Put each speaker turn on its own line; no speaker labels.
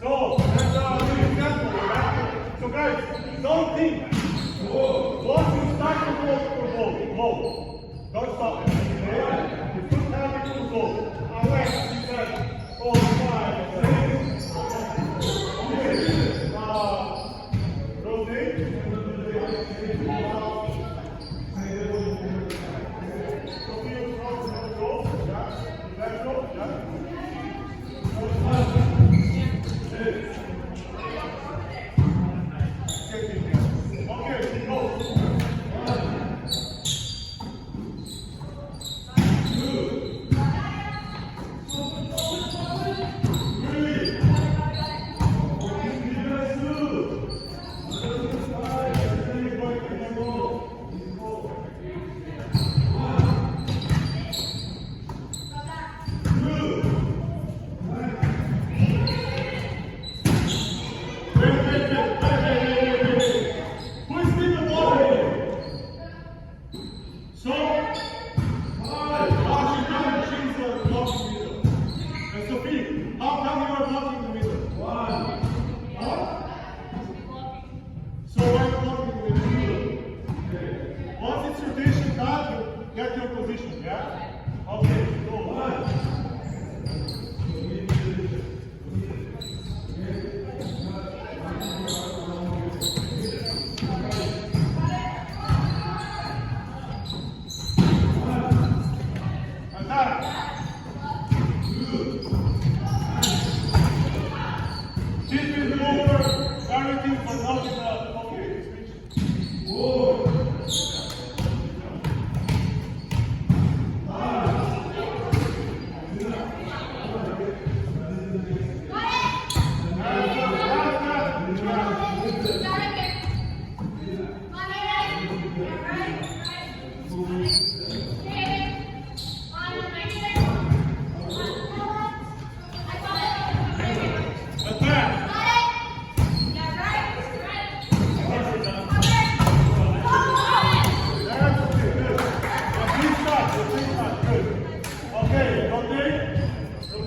So, that's an example, right? So guys, don't think. Once you start to go, don't stop it. Okay? You put time to go. Away, seven, 4, 5, 6. Okay. Rotate. So feel front, go. Yeah. Left go. Yeah. Get your position, yeah? Okay, go. Andare.